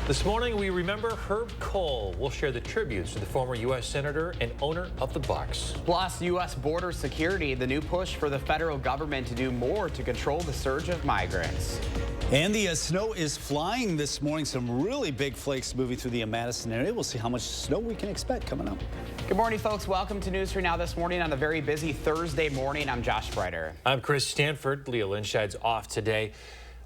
This morning, we remember Herb Kohl. We'll share the tributes to the former U.S. Senator and owner of the Bucs. Plus, U.S. border security, the new push for the federal government to do more to control the surge of migrants. And the snow is flying this morning. Some really big flakes moving through the Madison area. We'll see how much snow we can expect coming up. Good morning, folks. Welcome to News 3 Now this morning on a very busy Thursday morning. I'm Josh Spreiter. I'm Chris Stanford. Leo Linscheid's off today.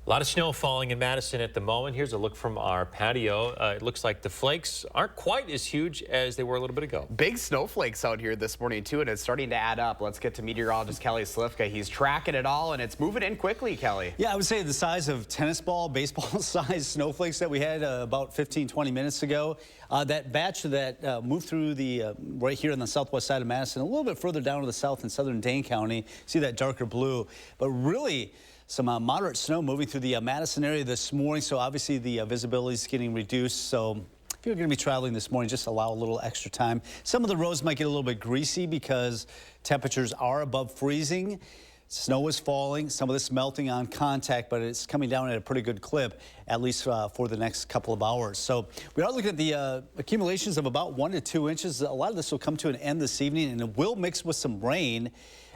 A lot of snow falling in Madison at the moment. Here's a look from our patio. It looks like the flakes aren't quite as huge as they were a little bit ago. Big snowflakes out here this morning, too, and it's starting to add up. Let's get to meteorologist Kelly Slifka. He's tracking it all, and it's moving in quickly, Kelly. Yeah, I would say the size of tennis ball, baseball size snowflakes that we had about 15, 20 minutes ago. That batch that moved through the right here on the southwest side of Madison, a little bit further down to the south in southern Dane County. See that darker blue, but really some moderate snow moving through the Madison area this morning, so obviously the visibility is getting reduced. So if you're going to be traveling this morning, just allow a little extra time. Some of the roads might get a little bit greasy because temperatures are above freezing. Snow is falling, some of this melting on contact, but it's coming down at a pretty good clip, at least for the next couple of hours. So we are looking at the accumulations of about 1 to 2 inches. A lot of this will come to an end this evening, and it will mix with some rain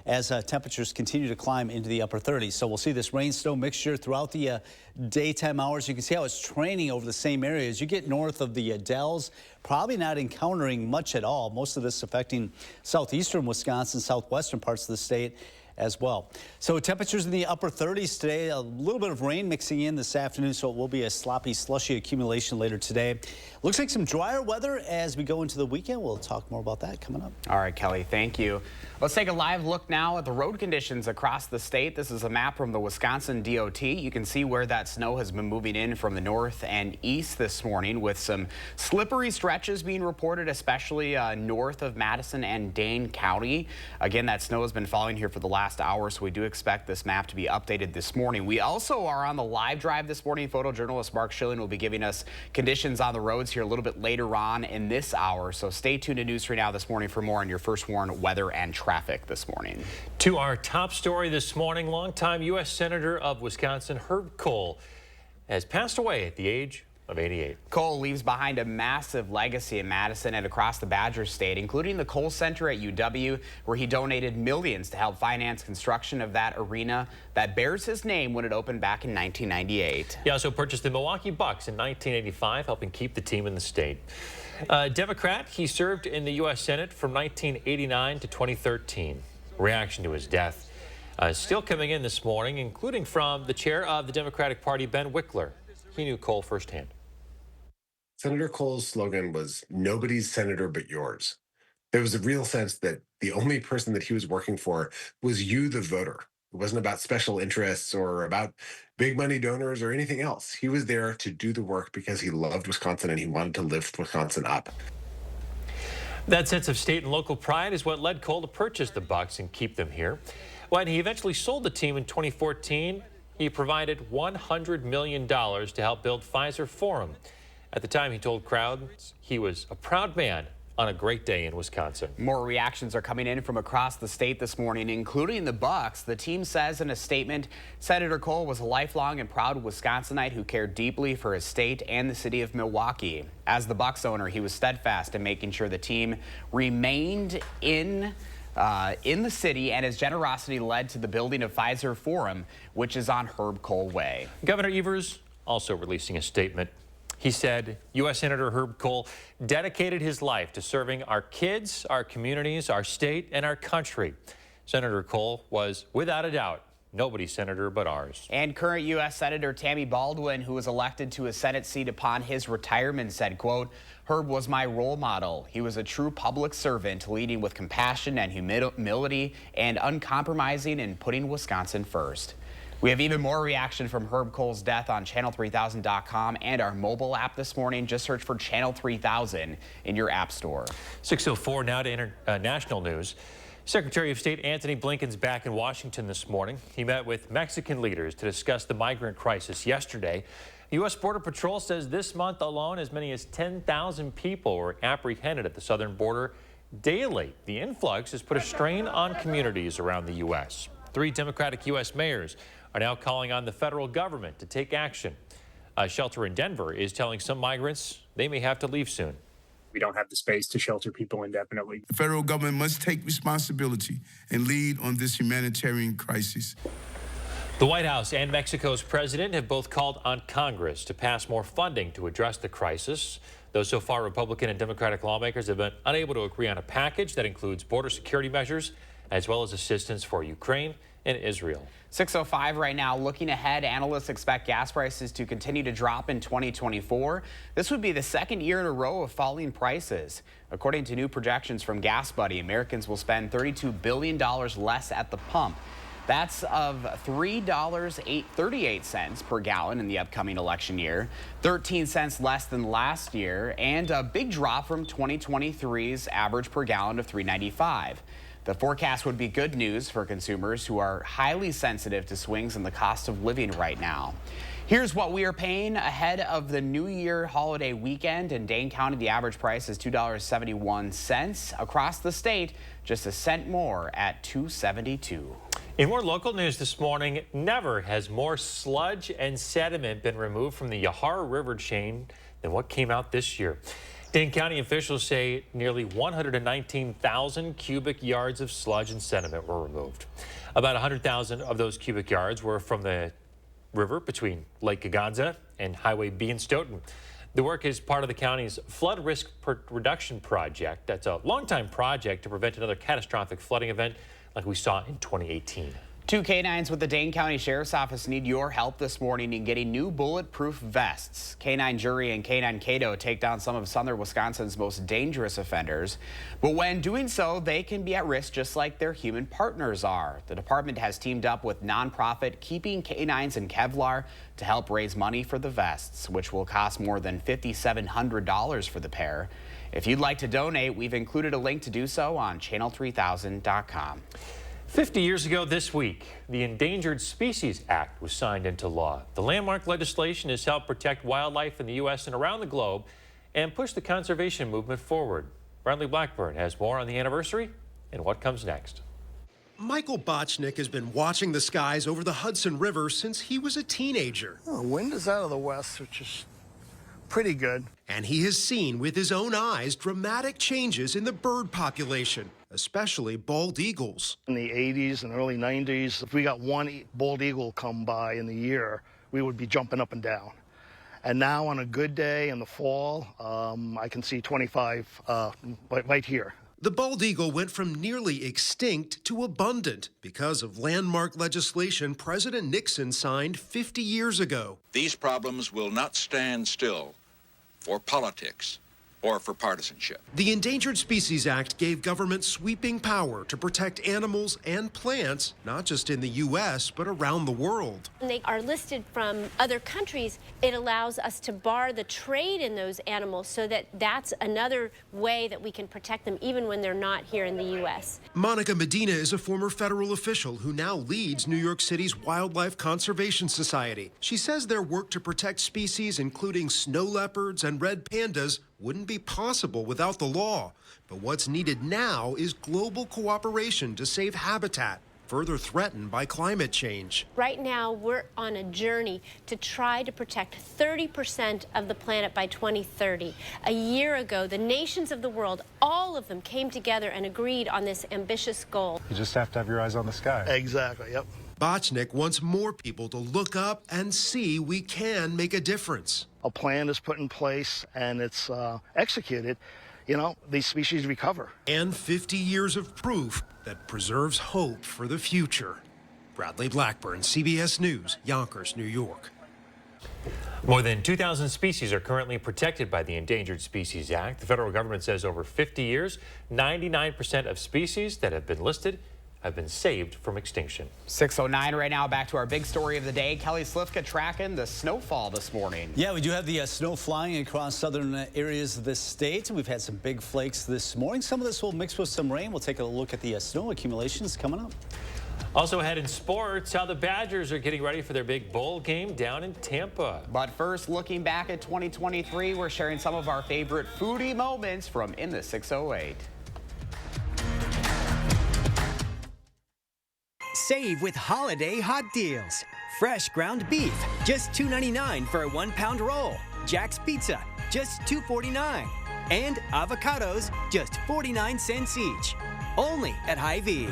as temperatures continue to climb into the upper 30s. So we'll see this rain-snow mixture throughout the daytime hours. You can see how it's training over the same area. As you get north of the Dells, probably not encountering much at all. Most of this affecting southeastern Wisconsin, southwestern parts of the state as well. So temperatures in the upper 30s today, a little bit of rain mixing in this afternoon, so it will be a sloppy, slushy accumulation later today. Looks like some drier weather as we go into the weekend. We'll talk more about that coming up. All right, Kelly, thank you. Let's take a live look now at the road conditions across the state. This is a map from the Wisconsin DOT. You can see where that snow has been moving in from the north and east this morning, with some slippery stretches being reported, especially north of Madison and Dane County. Again, that snow has been falling here for the last hour, so we do expect this map to be updated this morning. We also are on the live drive this morning. Photojournalist Mark Schilling will be giving us conditions on the roads here a little bit later on in this hour, so stay tuned to News 3 Now this morning for more on your first warn weather and traffic this morning. To our top story this morning, longtime U.S. Senator of Wisconsin Herb Kohl has passed away at the age of 88. Kohl leaves behind a massive legacy in Madison and across the Badger State, including the Kohl Center at UW, where he donated millions to help finance construction of that arena that bears his name when it opened back in 1998. He also purchased the Milwaukee Bucks in 1985, helping keep the team in the state. Democrat, he served in the U.S. Senate from 1989 to 2013. Reaction to his death still coming in this morning, including from the chair of the Democratic Party, Ben Wickler. He knew Kohl firsthand. Senator Kohl's slogan was "Nobody's senator but yours." There was a real sense that the only person that he was working for was you, the voter. It wasn't about special interests or about big money donors or anything else. He was there to do the work because he loved Wisconsin and he wanted to lift Wisconsin up. That sense of state and local pride is what led Kohl to purchase the Bucks and keep them here. When he eventually sold the team in 2014, he provided $100 million to help build Pfizer Forum. At the time, he told crowds he was a proud man on a great day in Wisconsin. More reactions are coming in from across the state this morning, including the Bucks. The team says in a statement, Senator Kohl was a lifelong and proud Wisconsinite who cared deeply for his state and the city of Milwaukee. As the Bucks owner, he was steadfast in making sure the team remained in the city, and his generosity led to the building of Pfizer Forum, which is on Herb Kohl Way. Governor Evers also releasing a statement. He said U.S. Senator Herb Kohl dedicated his life to serving our kids, our communities, our state, and our country. Senator Kohl was, without a doubt, nobody's senator but ours. And current U.S. Senator Tammy Baldwin, who was elected to a Senate seat upon his retirement, said, quote, "Herb was my role model. He was a true public servant, leading with compassion and humility and uncompromising in putting Wisconsin first." We have even more reaction from Herb Kohl's death on channel3000.com and our mobile app this morning. Just search for Channel 3000 in your app store. 6:04 now to international news. Secretary of State Antony Blinken's back in Washington this morning. He met with Mexican leaders to discuss the migrant crisis yesterday. The U.S. Border Patrol says this month alone, as many as 10,000 people were apprehended at the southern border daily. The influx has put a strain on communities around the U.S. 3 Democratic U.S. mayors are now calling on the federal government to take action. A shelter in Denver is telling some migrants they may have to leave soon. We don't have the space to shelter people indefinitely. The federal government must take responsibility and lead on this humanitarian crisis. The White House and Mexico's president have both called on Congress to pass more funding to address the crisis. Though so far, Republican and Democratic lawmakers have been unable to agree on a package that includes border security measures as well as assistance for Ukraine and Israel. 6:05 right now. Looking ahead, analysts expect gas prices to continue to drop in 2024. This would be the second year in a row of falling prices. According to new projections from Gas Buddy, Americans will spend $32 billion less at the pump. That's of $3.38 per gallon in the upcoming election year, 13 cents less than last year, and a big drop from 2023's average per gallon of $3.95. The forecast would be good news for consumers who are highly sensitive to swings in the cost of living right now. Here's what we are paying ahead of the New Year holiday weekend. In Dane County, the average price is $2.71. Across the state, just a cent more at $2.72. In more local news this morning, never has more sludge and sediment been removed from the Yahara River chain than what came out this year. Dane County officials say nearly 119,000 cubic yards of sludge and sediment were removed. About 100,000 of those cubic yards were from the river between Lake Gaganza and Highway B in Stoughton. The work is part of the county's flood risk reduction project. That's a long-time project to prevent another catastrophic flooding event like we saw in 2018. 2 canines with the Dane County Sheriff's Office need your help this morning in getting new bulletproof vests. Canine Jury and Canine Cato take down some of southern Wisconsin's most dangerous offenders. But when doing so, they can be at risk just like their human partners are. The department has teamed up with nonprofit Keeping Canines in Kevlar to help raise money for the vests, which will cost more than $5,700 for the pair. If you'd like to donate, we've included a link to do so on channel3000.com. 50 years ago this week, the Endangered Species Act was signed into law. The landmark legislation has helped protect wildlife in the U.S. and around the globe and push the conservation movement forward. Bradley Blackburn has more on the anniversary and what comes next. Michael Bochnik has been watching the skies over the Hudson River since he was a teenager. The wind is out of the west, which is pretty good. And he has seen with his own eyes dramatic changes in the bird population, especially bald eagles. In the 80s and early 90s, if we got one bald eagle come by in the year, we would be jumping up and down. And now on a good day in the fall, I can see 25 right here. The bald eagle went from nearly extinct to abundant because of landmark legislation President Nixon signed 50 years ago. These problems will not stand still for politics or for partisanship. The Endangered Species Act gave government sweeping power to protect animals and plants, not just in the U.S., but around the world. When they are listed from other countries, it allows us to bar the trade in those animals so that that's another way that we can protect them even when they're not here in the U.S. Monica Medina is a former federal official who now leads New York City's Wildlife Conservation Society. She says their work to protect species, including snow leopards and red pandas, wouldn't be possible without the law. But what's needed now is global cooperation to save habitat, further threatened by climate change. Right now, we're on a journey to try to protect 30% of the planet by 2030. A year ago, the nations of the world, all of them came together and agreed on this ambitious goal. You just have to have your eyes on the sky. Exactly, yep. Bochnik wants more people to look up and see we can make a difference. A plan is put in place and it's executed, you know, these species recover. And 50 years of proof that preserves hope for the future. Bradley Blackburn, CBS News, Yonkers, New York. More than 2,000 species are currently protected by the Endangered Species Act. The federal government says over 50 years, 99% of species that have been listed have been saved from extinction. 6:09 right now. Back to our big story of the day. Kelly Slifka tracking the snowfall this morning. Yeah, we do have the snow flying across southern areas of the state. We've had some big flakes this morning. Some of this will mix with some rain. We'll take a look at the snow accumulations coming up. Also ahead in sports, how the Badgers are getting ready for their big bowl game down in Tampa. But first, looking back at 2023, we're sharing some of our favorite foodie moments from In the 608. Save with holiday hot deals. Fresh ground beef, just $2.99 for a 1-pound roll. Jack's Pizza, just $2.49. And avocados, just 49 cents each. Only at Hy-Vee.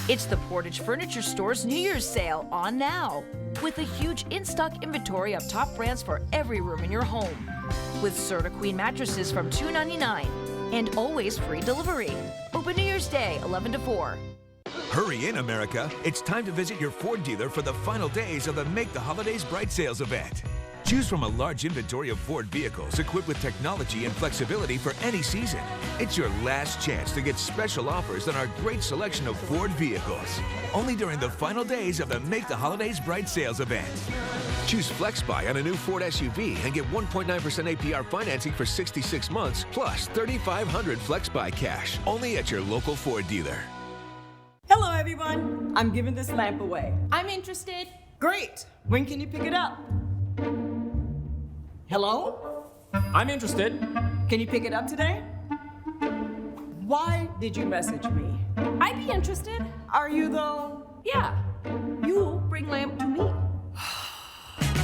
It's the Portage Furniture Store's New Year's sale on now. With a huge in-stock inventory of top brands for every room in your home. With Serta Queen mattresses from $2.99 and always free delivery. Open New Year's Day, 11 to 4. Hurry in, America. It's time to visit your Ford dealer for the final days of the Make the Holidays Bright sales event. Choose from a large inventory of Ford vehicles equipped with technology and flexibility for any season. It's your last chance to get special offers on our great selection of Ford vehicles. Only during the final days of the Make the Holidays Bright sales event. Choose FlexBuy on a new Ford SUV and get 1.9% APR financing for 66 months, plus $3,500 FlexBuy cash. Only at your local Ford dealer. Hello, everyone. I'm giving this lamp away. I'm interested. Great. When can you pick it up? Hello? I'm interested. Can you pick it up today? Why did you message me? I'd be interested. Are you, though? Yeah. You bring lamp to me.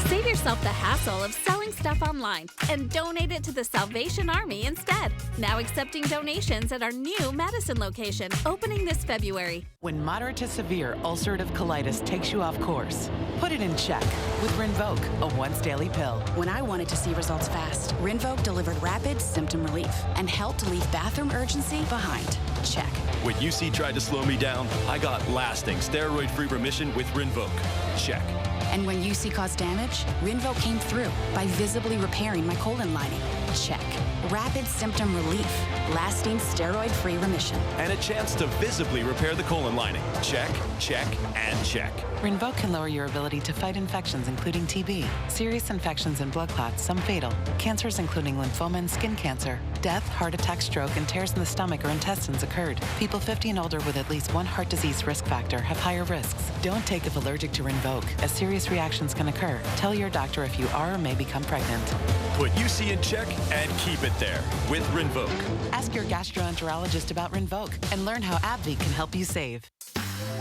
Save yourself the hassle of selling stuff online and donate it to the Salvation Army instead. Now accepting donations at our new Madison location, opening this February. When moderate to severe ulcerative colitis takes you off course, put it in check with Rinvoq, a once-daily pill. When I wanted to see results fast, Rinvoq delivered rapid symptom relief and helped leave bathroom urgency behind. Check. When UC tried to slow me down, I got lasting steroid-free remission with Rinvoq. Check. And when UC caused damage, Rinvoq came through by visibly repairing my colon lining. Check. Rapid symptom relief, lasting steroid-free remission. And a chance to visibly repair the colon lining. Check, check, and check. Rinvoq can lower your ability to fight infections, including TB, serious infections and blood clots, some fatal, cancers including lymphoma and skin cancer. Death, heart attack, stroke, and tears in the stomach or intestines occurred. People 50 and older with at least one heart disease risk factor have higher risks. Don't take if allergic to Rinvoq, as serious reactions can occur. Tell your doctor if you are or may become pregnant. Put UC in check and keep it there with Rinvoq. Ask your gastroenterologist about Rinvoq and learn how AbbVie can help you save.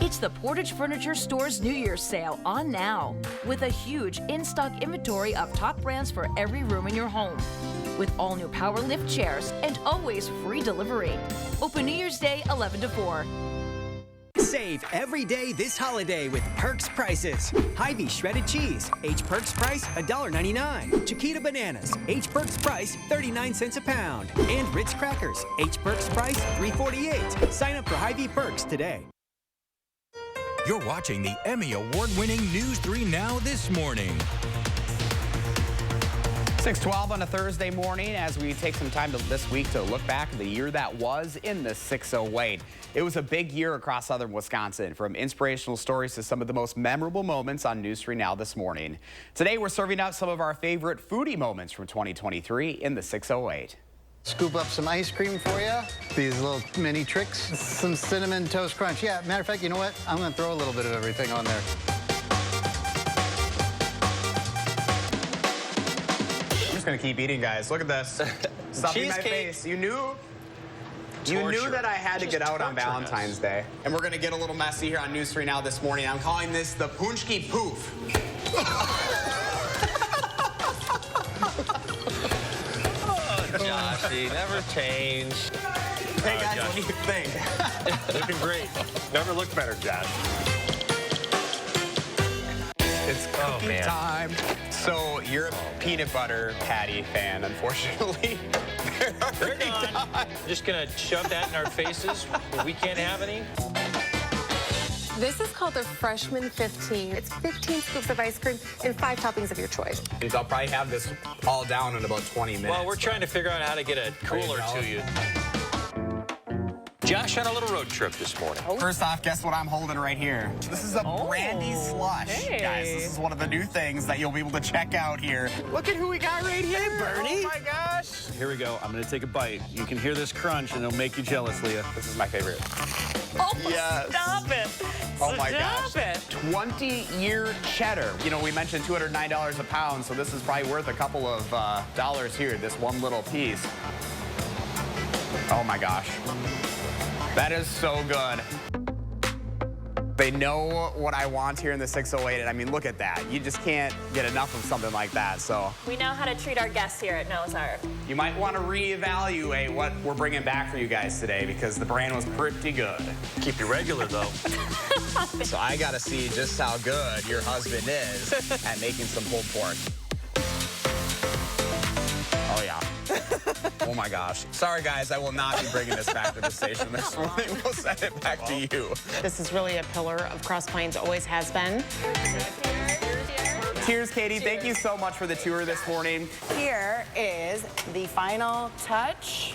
It's the Portage Furniture Store's New Year's sale on now. With a huge in-stock inventory of top brands for every room in your home. With all new power lift chairs and always free delivery. Open New Year's Day, 11 to 4. Save every day this holiday with Perks prices. Hy-Vee shredded cheese, H Perks price $1.99. Chiquita bananas, H Perks price 39 cents a pound. And Ritz crackers, H Perks price $3.48. Sign up for Hy-Vee Perks today. You're watching the Emmy Award-winning News 3 Now this morning. 6:12 on a Thursday morning as we take some time this week to look back at the year that was in the 608. It was a big year across southern Wisconsin, from inspirational stories to some of the most memorable moments on News 3 Now this morning. Today we're serving up some of our favorite foodie moments from 2023 in the 608. Scoop up some ice cream for you. These little mini tricks. Some cinnamon toast crunch. Yeah, matter of fact, you know what? I'm going to throw a little bit of everything on there. I'm just going to keep eating, guys. Look at this. Stuffing my face. You knew that I had to get out on Valentine's Day. And we're going to get a little messy here on News 3 Now this morning. I'm calling this the Punchki Poof. Joshy, never change. Hey guys, what do you think? Looking great. Never looked better, Josh. It's cookie time. So you're a peanut butter patty fan, unfortunately. They're gone. Just gonna shove that in our faces when we can't have any. This is called the Freshman 15. It's 15 scoops of ice cream and 5 toppings of your choice. I'll probably have this all down in about 20 minutes. Well, we're trying to figure out how to get a cooler to you. Josh on a little road trip this morning. First off, guess what I'm holding right here? This is a brandy slush. Hey. Guys, this is one of the new things that you'll be able to check out here. Look at who we got right here. Hey, Bernie. Oh, my gosh. Here we go. I'm going to take a bite. You can hear this crunch, and it'll make you jealous, Leah. This is my favorite. Oh, yes. Stop it. Oh, my gosh. Stop it. 20-year cheddar. You know, we mentioned $209 a pound, so this is probably worth a couple of dollars here, this one little piece. Oh, my gosh. That is so good. They know what I want here in the 608, and I mean, look at that. You just can't get enough of something like that, so. We know how to treat our guests here at Noah's Ark. You might want to reevaluate what we're bringing back for you guys today because the brand was pretty good. Keep you regular, though. So I got to see just how good your husband is at making some pulled pork. Oh, yeah. Oh, my gosh. Sorry, guys, I will not be bringing this back to the station this morning. We'll send it back to you. This is really a pillar of Cross Plains, always has been. Cheers, Katie. Thank you so much for the tour this morning. Here is the final touch.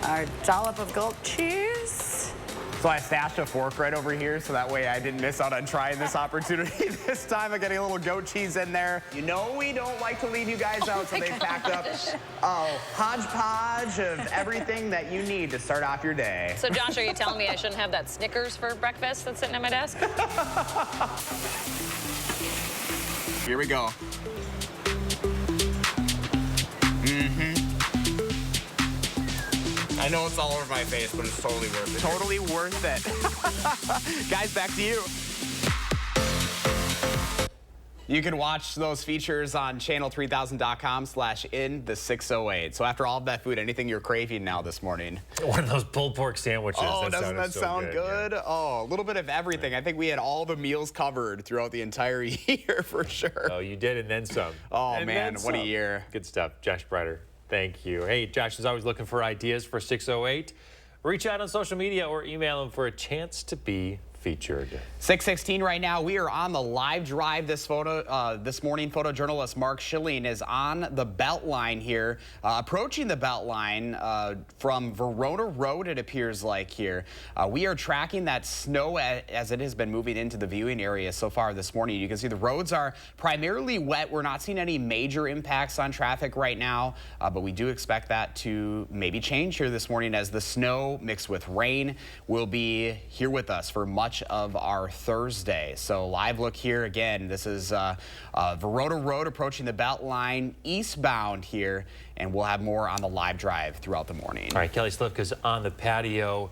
Our dollop of goat cheese. So I stashed a fork right over here so that way I didn't miss out on trying this opportunity this time. I'm getting a little goat cheese in there. You know we don't like to leave you guys out, so they packed up a hodgepodge of everything that you need to start off your day. So, Josh, are you telling me I shouldn't have that Snickers for breakfast that's sitting at my desk? Here we go. I know it's all over my face, but it's totally worth it. Totally worth it. Guys, back to you. You can watch those features on channel3000.com/in the608. So after all of that food, anything you're craving now this morning? One of those pulled pork sandwiches. Oh, doesn't that so sound good? Yeah. Oh, a little bit of everything. I think we had all the meals covered throughout the entire year for sure. Oh, you did, and then some. Oh, and man, what a year. Good stuff. Josh Brighter, thank you. Hey, Josh is always looking for ideas for 608. Reach out on social media or email him for a chance to be featured. 6:16 right now. We are on the live drive this morning. Photojournalist Mark Schilling is on the Beltline here, approaching the Beltline from Verona Road, it appears like here. We are tracking that snow as it has been moving into the viewing area so far this morning. You can see the roads are primarily wet. We're not seeing any major impacts on traffic right now, but we do expect that to maybe change here this morning as the snow mixed with rain will be here with us for much of our Thursday. So live look here again. This is Verona Road approaching the Beltline eastbound here, and we'll have more on the live drive throughout the morning. All right, Kelly Slivka's on the patio.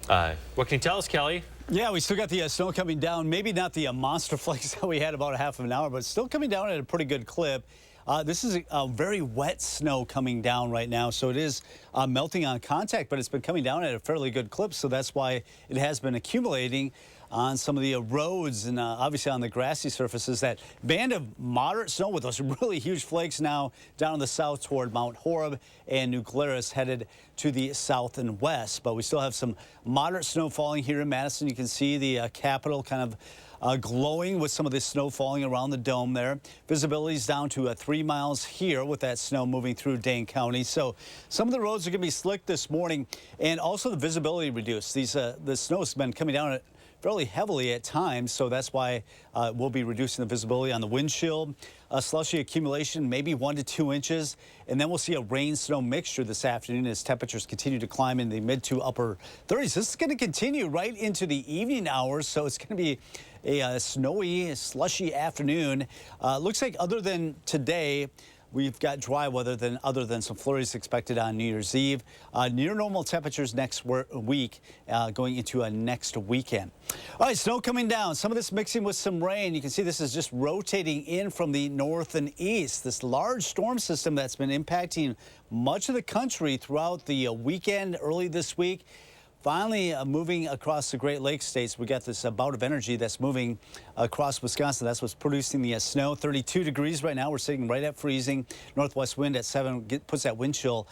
What can you tell us, Kelly? Yeah, we still got the snow coming down. Maybe not the monster flakes that we had about a half of an hour, but still coming down at a pretty good clip. This is a very wet snow coming down right now, so it is melting on contact, but it's been coming down at a fairly good clip, so that's why it has been accumulating on some of the roads and obviously on the grassy surfaces. That band of moderate snow with those really huge flakes now down in the south toward Mount Horeb and New Glarus headed to the south and west, but we still have some moderate snow falling here in Madison. You can see the Capitol kind of glowing with some of this snow falling around the dome there. Visibility is down to 3 miles here with that snow moving through Dane County. So some of the roads are going to be slick this morning, and also the visibility reduced. The snow has been coming down fairly heavily at times, so that's why we'll be reducing the visibility on the windshield. Slushy accumulation, maybe 1 to 2 inches, and then we'll see a rain-snow mixture this afternoon as temperatures continue to climb in the mid to upper 30s. This is going to continue right into the evening hours, so it's going to be a snowy, slushy afternoon. Looks like other than today, we've got dry weather other than some flurries expected on New Year's Eve. Near normal temperatures next week, going into next weekend. All right, snow coming down. Some of this mixing with some rain. You can see this is just rotating in from the north and east. This large storm system that's been impacting much of the country throughout the weekend, early this week. Finally moving across the Great Lakes states. We got this bout of energy that's moving across Wisconsin. That's what's producing the snow. 32 degrees right now. We're sitting right at freezing. Northwest wind at 7 puts that wind chill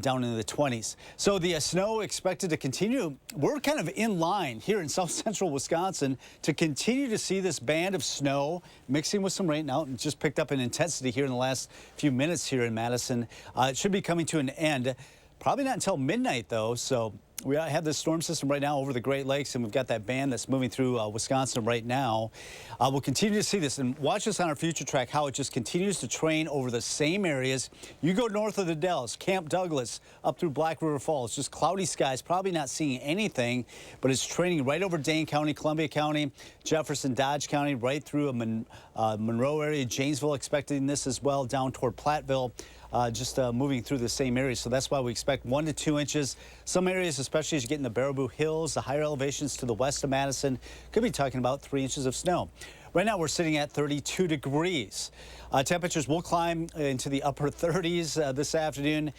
down into the 20s. So the snow expected to continue. We're kind of in line here in south central Wisconsin to continue to see this band of snow mixing with some rain. Now it just picked up in intensity here in the last few minutes here in Madison. It should be coming to an end. Probably not until midnight though. So we have this storm system right now over the Great Lakes, and we've got that band that's moving through Wisconsin right now. We'll continue to see this, and watch this on our future track, how it just continues to train over the same areas. You go north of the Dells, Camp Douglas, up through Black River Falls, just cloudy skies, probably not seeing anything, but it's training right over Dane County, Columbia County, Jefferson, Dodge County, right through Monroe area, Janesville expecting this as well, down toward Platteville. just moving through the same area. So that's why we expect 1 to 2 inches. Some areas, especially as you get in the Baraboo Hills, the higher elevations to the west of Madison, could be talking about 3 inches of snow. Right now, we're sitting at 32 degrees. Temperatures will climb into the upper 30s this afternoon.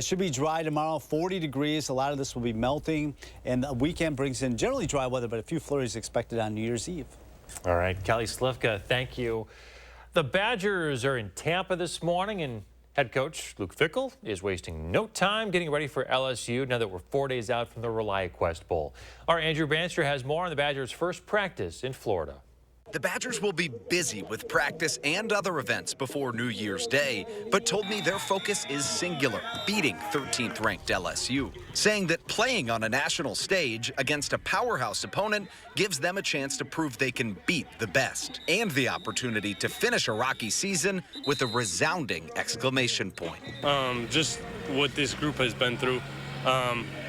Should be dry tomorrow, 40 degrees. A lot of this will be melting, and the weekend brings in generally dry weather, but a few flurries expected on New Year's Eve. All right, Kelly Slivka, thank you. The Badgers are in Tampa this morning, and head coach Luke Fickell is wasting no time getting ready for LSU now that we're 4 days out from the ReliaQuest Bowl. Our Andrew Banster has more on the Badgers' first practice in Florida. The Badgers will be busy with practice and other events before New Year's Day, but told me their focus is singular, beating 13th ranked LSU, saying that playing on a national stage against a powerhouse opponent gives them a chance to prove they can beat the best, and the opportunity to finish a rocky season with a resounding exclamation point. Just what this group has been through.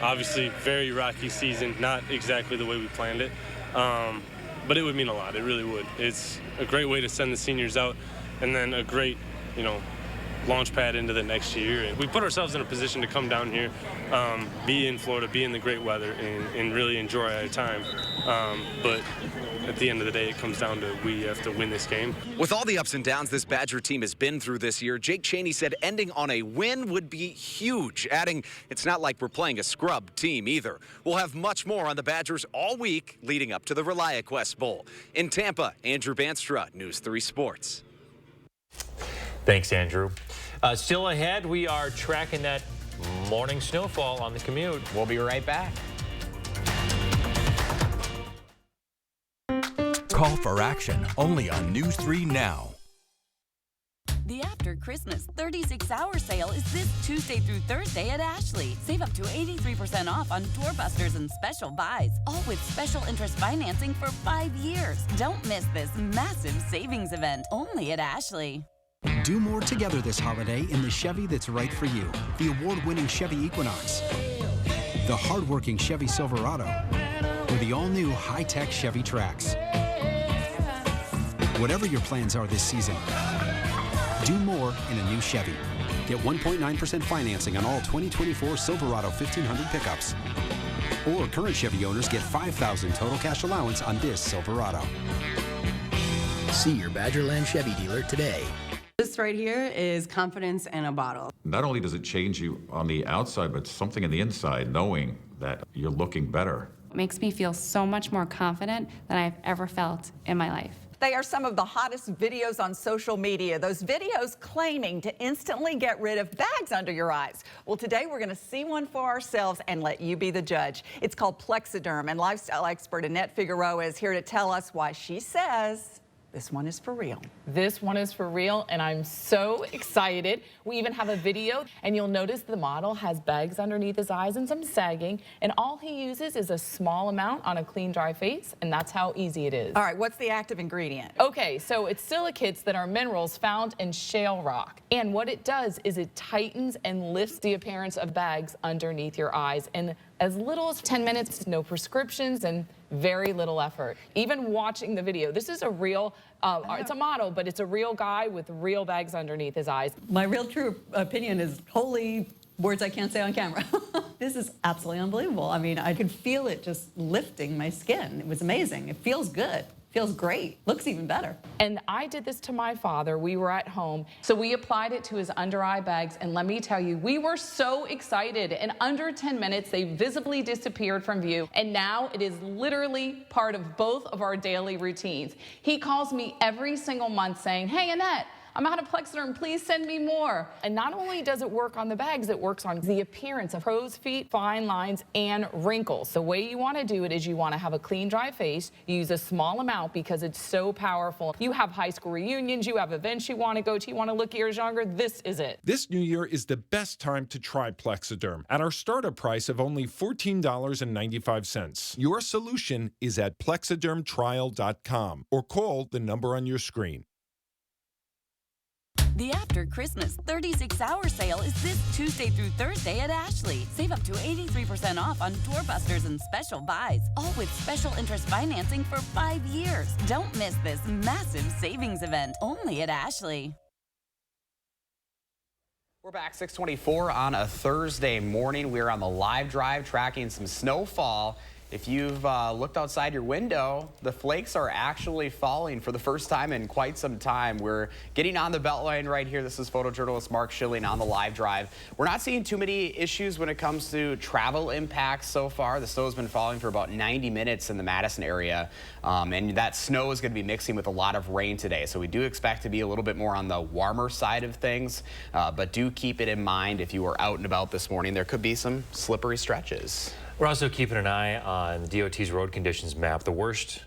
Obviously, very rocky season, not exactly the way we planned it. But it would mean a lot. It really would. It's a great way to send the seniors out, and then a great, launch pad into the next year. And we put ourselves in a position to come down here, be in Florida, be in the great weather, and really enjoy our time. But at the end of the day, it comes down to we have to win this game. With all the ups and downs this Badger team has been through this year, Jake Chaney said ending on a win would be huge, adding it's not like we're playing a scrub team either. We'll have much more on the Badgers all week leading up to the ReliaQuest Bowl. In Tampa, Andrew Banstra, News 3 Sports. Thanks, Andrew. Still ahead, we are tracking that morning snowfall on the commute. We'll be right back. Call for action only on News 3 Now. The After Christmas 36-hour sale is this Tuesday through Thursday at Ashley. Save up to 83% off on doorbusters and special buys, all with special interest financing for 5 years. Don't miss this massive savings event only at Ashley. Do more together this holiday in the Chevy that's right for you. The award-winning Chevy Equinox, the hard-working Chevy Silverado, or the all-new high-tech Chevy Trax. Whatever your plans are this season, do more in a new Chevy. Get 1.9% financing on all 2024 Silverado 1500 pickups. Or current Chevy owners get $5,000 total cash allowance on this Silverado. See your Badgerland Chevy dealer today. This right here is confidence in a bottle. Not only does it change you on the outside, but something in the inside, knowing that you're looking better. It makes me feel so much more confident than I've ever felt in my life. They are some of the hottest videos on social media. Those videos claiming to instantly get rid of bags under your eyes. Well, today we're going to see one for ourselves and let you be the judge. It's called Plexiderm, and lifestyle expert Annette Figueroa is here to tell us why she says this one is for real. This one is for real, and I'm so excited. We even have a video, and you'll notice the model has bags underneath his eyes and some sagging, and all he uses is a small amount on a clean, dry face, and that's how easy it is. All right, what's the active ingredient? Okay, so it's silicates that are minerals found in shale rock, and what it does is it tightens and lifts the appearance of bags underneath your eyes, and as little as 10 minutes, no prescriptions, and very little effort. Even watching the video, this is a real, it's a model, but it's a real guy with real bags underneath his eyes. My real true opinion is holy words I can't say on camera. This is absolutely unbelievable. I mean, I could feel it just lifting my skin. It was amazing. It feels good. Feels great. Looks even better. And I did this to my father. We were at home, so we applied it to his under eye bags, and let me tell you, we were so excited. In under 10 minutes, they visibly disappeared from view, and now it is literally part of both of our daily routines. He calls me every single month saying, "Hey, Annette, I'm out of Plexiderm, please send me more." And not only does it work on the bags, it works on the appearance of crow's feet, fine lines, and wrinkles. The way you want to do it is you want to have a clean, dry face. You use a small amount because it's so powerful. You have high school reunions, you have events you want to go to, you want to look years younger, this is it. This new year is the best time to try Plexiderm at our startup price of only $14.95. Your solution is at plexidermtrial.com or call the number on your screen. The After Christmas 36-hour sale is this Tuesday through Thursday at Ashley. Save up to 83% off on doorbusters and special buys, all with special interest financing for 5 years. Don't miss this massive savings event only at Ashley. We're back 6:24 on a Thursday morning. We're on the live drive tracking some snowfall. If you've looked outside your window, the flakes are actually falling for the first time in quite some time. We're getting on the Beltline right here. This is photojournalist Mark Schilling on the live drive. We're not seeing too many issues when it comes to travel impacts so far. The snow has been falling for about 90 minutes in the Madison area, and that snow is going to be mixing with a lot of rain today. So we do expect to be a little bit more on the warmer side of things, but do keep it in mind if you were out and about this morning. There could be some slippery stretches. We're also keeping an eye on the DOT's road conditions map. The worst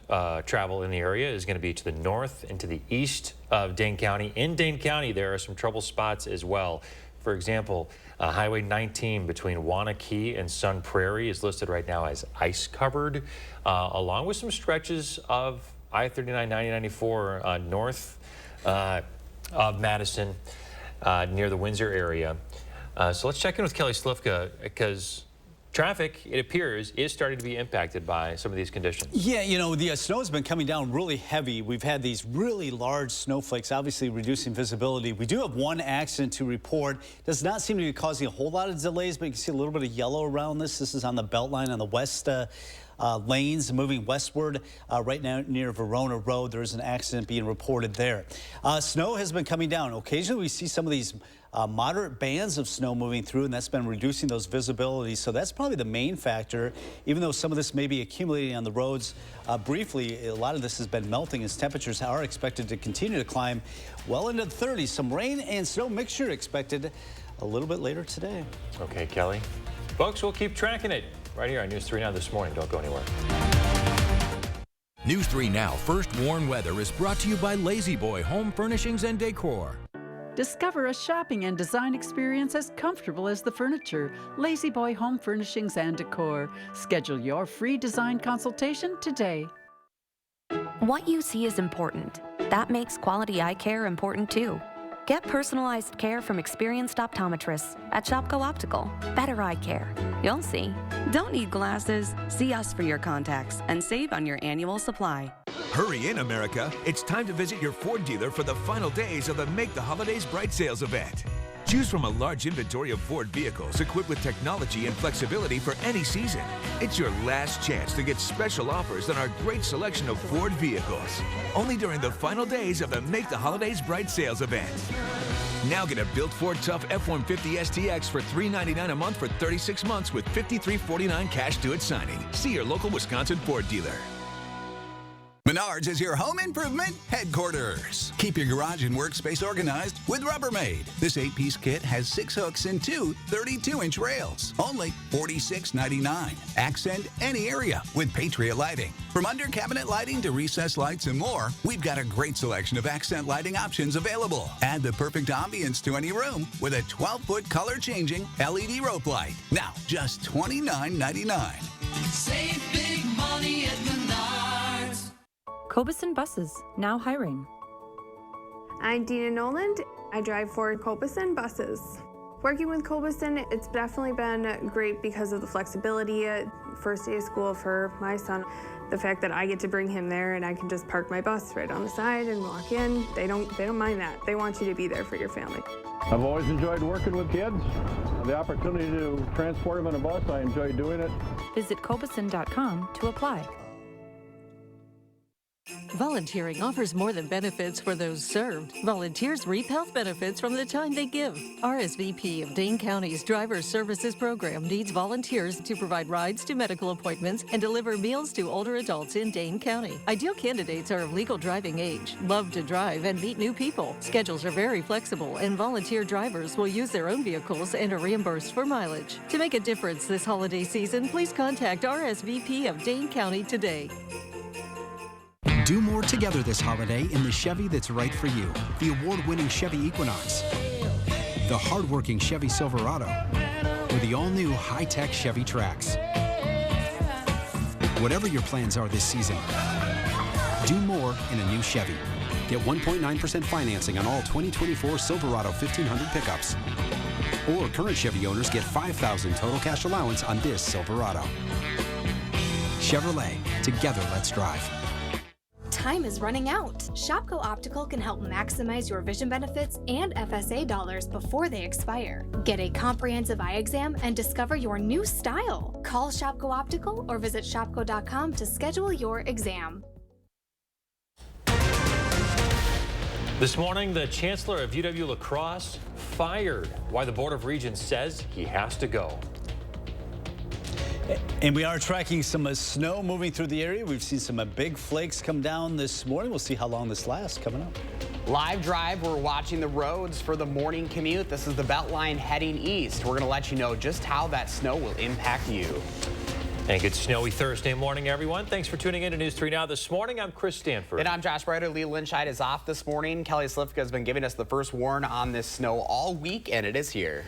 travel in the area is going to be to the north and to the east of Dane County. In Dane County, there are some trouble spots as well. For example, Highway 19 between Wanakee and Sun Prairie is listed right now as ice covered, along with some stretches of I-39, 9094 north of Madison near the Windsor area. So let's check in with Kelly Slifka because traffic, it appears, is starting to be impacted by some of these conditions. Yeah, you know, the snow has been coming down really heavy. We've had these really large snowflakes, obviously reducing visibility. We do have one accident to report. Does not seem to be causing a whole lot of delays, but you can see a little bit of yellow around this. This is on the Beltline on the west lanes moving westward right now near Verona Road. There is an accident being reported there. Snow has been coming down. Occasionally we see some of these moderate bands of snow moving through, and that's been reducing those visibilities. So that's probably the main factor, even though some of this may be accumulating on the roads. Briefly, a lot of this has been melting as temperatures are expected to continue to climb well into the 30s. Some rain and snow mixture expected a little bit later today. Okay, Kelly. Folks, we'll keep tracking it right here on News 3 Now this morning. Don't go anywhere. News 3 Now First Warn Weather is brought to you by Lazy Boy Home Furnishings and Decor. Discover a shopping and design experience as comfortable as the furniture. Lazy Boy Home Furnishings and Decor. Schedule your free design consultation today. What you see is important. That makes quality eye care important too. Get personalized care from experienced optometrists at Shopko Optical. Better eye care. You'll see. Don't need glasses? See us for your contacts and save on your annual supply. Hurry in, America. It's time to visit your Ford dealer for the final days of the Make the Holidays Bright sales event. Choose from a large inventory of Ford vehicles equipped with technology and flexibility for any season. It's your last chance to get special offers on our great selection of Ford vehicles. Only during the final days of the Make the Holidays Bright sales event. Now get a built Ford Tough F-150 STX for $399 a month for 36 months with $53.49 cash due at signing. See your local Wisconsin Ford dealer. Menards is your home improvement headquarters. Keep your garage and workspace organized with Rubbermaid. This 8-piece kit has 6 hooks and 2 32-inch rails. Only $46.99. Accent any area with Patriot lighting. From under cabinet lighting to recessed lights and more, we've got a great selection of accent lighting options available. Add the perfect ambience to any room with a 12-foot color-changing LED rope light. Now, just $29.99. Save big money at Menards. Cobeson Buses, now hiring. I'm Dina Noland. I drive for Cobeson Buses. Working with Cobeson, it's definitely been great because of the flexibility. First day of school for my son, the fact that I get to bring him there and I can just park my bus right on the side and walk in. They don't mind that. They want you to be there for your family. I've always enjoyed working with kids. The opportunity to transport them in a bus, I enjoy doing it. Visit Cobeson.com to apply. Volunteering offers more than benefits for those served. Volunteers reap health benefits from the time they give. RSVP of Dane County's Driver Services Program needs volunteers to provide rides to medical appointments and deliver meals to older adults in Dane County. Ideal candidates are of legal driving age, love to drive, and meet new people. Schedules are very flexible, and volunteer drivers will use their own vehicles and are reimbursed for mileage. To make a difference this holiday season, please contact RSVP of Dane County today. Do more together this holiday in the Chevy that's right for you. The award-winning Chevy Equinox, the hard-working Chevy Silverado, or the all-new high-tech Chevy Trax. Whatever your plans are this season, do more in a new Chevy. Get 1.9% financing on all 2024 Silverado 1500 pickups. Or current Chevy owners get $5,000 total cash allowance on this Silverado. Chevrolet, together let's drive. time is running out. Shopko Optical can help maximize your vision benefits and FSA dollars before they expire. Get a comprehensive eye exam and discover your new style. Call Shopko Optical or visit shopko.com to schedule your exam. This morning, the chancellor of UW La Crosse fired. Why the Board of Regents says he has to go. And we are tracking some snow moving through the area. We've seen some big flakes come down this morning. We'll see how long this lasts coming up. Live drive, we're watching the roads for the morning commute. This is the Beltline heading east. We're going to let you know just how that snow will impact you. And good snowy Thursday morning, everyone. Thanks for tuning in to News 3 Now this morning. I'm Chris Stanford. And I'm Josh Breiter. Lee Lynchide is off this morning. Kelly Slifka has been giving us the first warn on this snow all week, and it is here.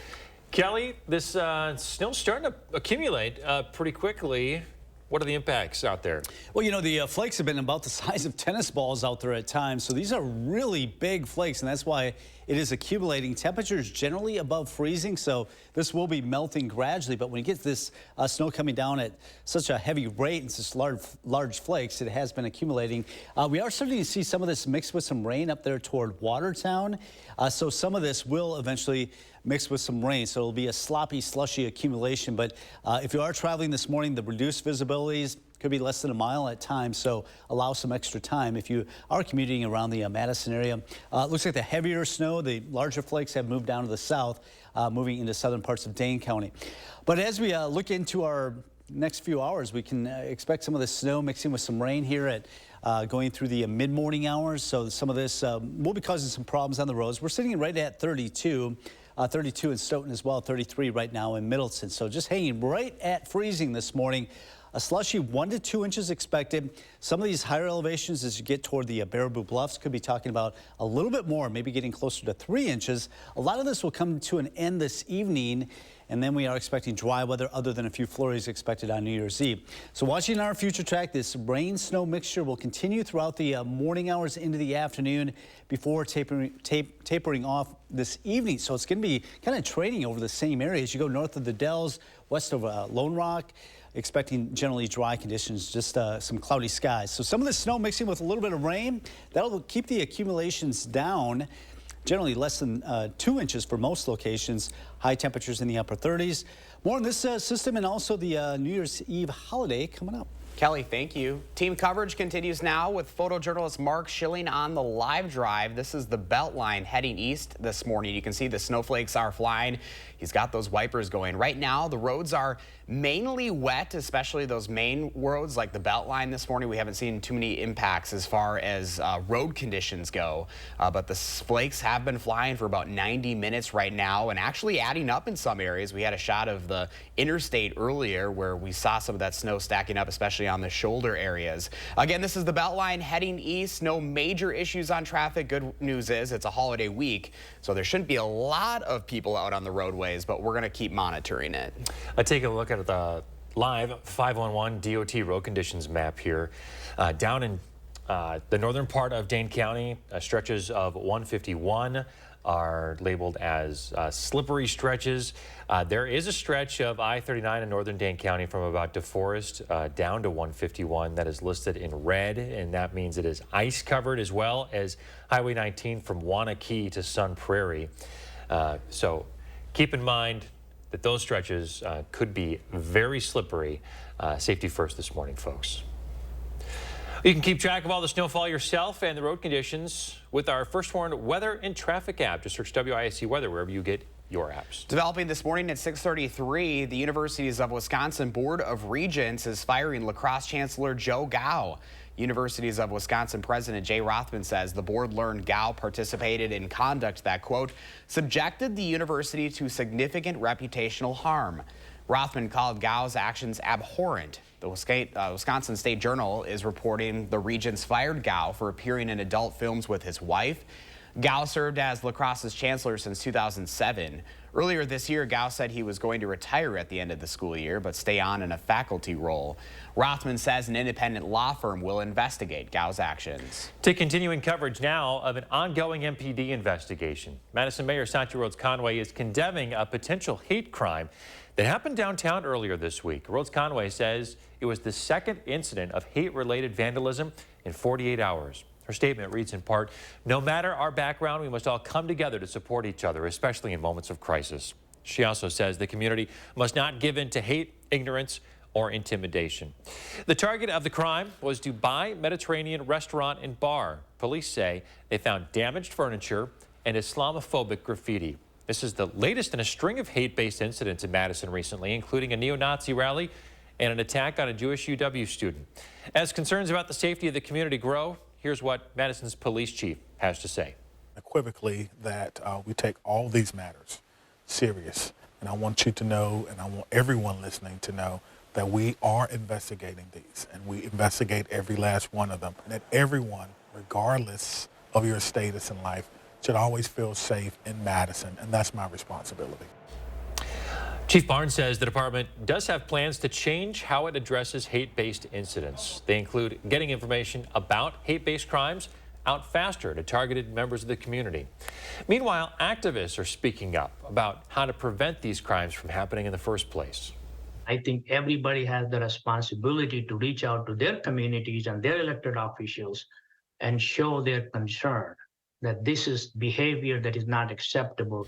Kelly, this snow's starting to accumulate pretty quickly. What are the impacts out there? Well, you know, the flakes have been about the size of tennis balls out there at times. So these are really big flakes, and that's why it is accumulating. Temperatures generally above freezing, so this will be melting gradually. But when you get this snow coming down at such a heavy rate and such large flakes, it has been accumulating. We are starting to see some of this mixed with some rain up there toward Watertown. So some of this will eventually mix with some rain, so it'll be a sloppy, slushy accumulation. But if you are traveling this morning, the reduced visibilities could be less than a mile at times, so allow some extra time if you are commuting around the Madison area. It looks like the heavier snow, the larger flakes have moved down to the south, moving into southern parts of Dane County. But as we look into our next few hours, we can expect some of the snow mixing with some rain here at going through the mid-morning hours. So some of this will be causing some problems on the roads. We're sitting right at 32. 32 in Stoughton as well, 33 right now in Middleton. So just hanging right at freezing this morning. A slushy 1 to 2 inches expected. Some of these higher elevations as you get toward the Baraboo Bluffs could be talking about a little bit more, maybe getting closer to 3 inches. A lot of this will come to an end this evening. And then we are expecting dry weather other than a few flurries expected on New Year's Eve. So watching our future track, this rain-snow mixture will continue throughout the morning hours into the afternoon before tapering off this evening. So it's going to be kind of trading over the same area as you go north of the Dells, west of Lone Rock. Expecting generally dry conditions, just some cloudy skies. So some of the snow mixing with a little bit of rain, that'll keep the accumulations down. Generally less than 2 inches for most locations. High temperatures in the upper 30s. More on this system and also the New Year's Eve holiday coming up. Kelly, thank you. Team coverage continues now with photojournalist Mark Schilling on the live drive. This is the Beltline heading east this morning. You can see the snowflakes are flying. He's got those wipers going. Right now, the roads are mainly wet, especially those main roads like the Beltline this morning. We haven't seen too many impacts as far as road conditions go, but the flakes have been flying for about 90 minutes right now and actually adding up in some areas. We had a shot of the interstate earlier where we saw some of that snow stacking up, especially on the shoulder areas. Again, this is the Beltline heading east. No major issues on traffic. Good news is it's a holiday week, so there shouldn't be a lot of people out on the roadways, but we're going to keep monitoring it. Take a look at the live 511 DOT road conditions map here. Down in the northern part of Dane County, stretches of 151 are labeled as slippery stretches. There is a stretch of I-39 in northern Dane County from about DeForest down to 151 that is listed in red, and that means it is ice covered, as well as Highway 19 from Wanakee to Sun Prairie. So keep in mind that those stretches could be very slippery. Safety first this morning, folks. You can keep track of all the snowfall yourself and the road conditions with our First Warn Weather and Traffic app. Just search WISC Weather wherever you get your apps. Developing this morning at 6:33, the Universities of Wisconsin Board of Regents is firing La Crosse Chancellor Joe Gao. Universities of Wisconsin President Jay Rothman says the board learned Gao participated in conduct that, quote, subjected the university to significant reputational harm. Rothman called Gao's actions abhorrent. The Wisconsin State Journal is reporting the Regents fired Gao for appearing in adult films with his wife. Gao served as La Crosse's chancellor since 2007. Earlier this year, Gao said he was going to retire at the end of the school year, but stay on in a faculty role. Rothman says an independent law firm will investigate Gao's actions. To continuing coverage now of an ongoing MPD investigation. Madison Mayor Santi Rhodes Conway is condemning a potential hate crime that happened downtown earlier this week. Rhodes Conway says it was the second incident of hate-related vandalism in 48 hours. Her statement reads in part, "No matter our background, we must all come together to support each other, especially in moments of crisis." She also says the community must not give in to hate, ignorance, or intimidation. The target of the crime was Dubai Mediterranean Restaurant and Bar. Police say they found damaged furniture and Islamophobic graffiti. This is the latest in a string of hate-based incidents in Madison recently, including a neo-Nazi rally and an attack on a Jewish UW student. As concerns about the safety of the community grow, here's what Madison's police chief has to say. Unequivocally that we take all these matters serious. And I want you to know, and I want everyone listening to know, that we are investigating these, and we investigate every last one of them. And that everyone, regardless of your status in life, should always feel safe in Madison, and that's my responsibility. Chief Barnes says the department does have plans to change how it addresses hate-based incidents. They include getting information about hate-based crimes out faster to targeted members of the community. Meanwhile, activists are speaking up about how to prevent these crimes from happening in the first place. I think everybody has the responsibility to reach out to their communities and their elected officials and show their concern that this is behavior that is not acceptable.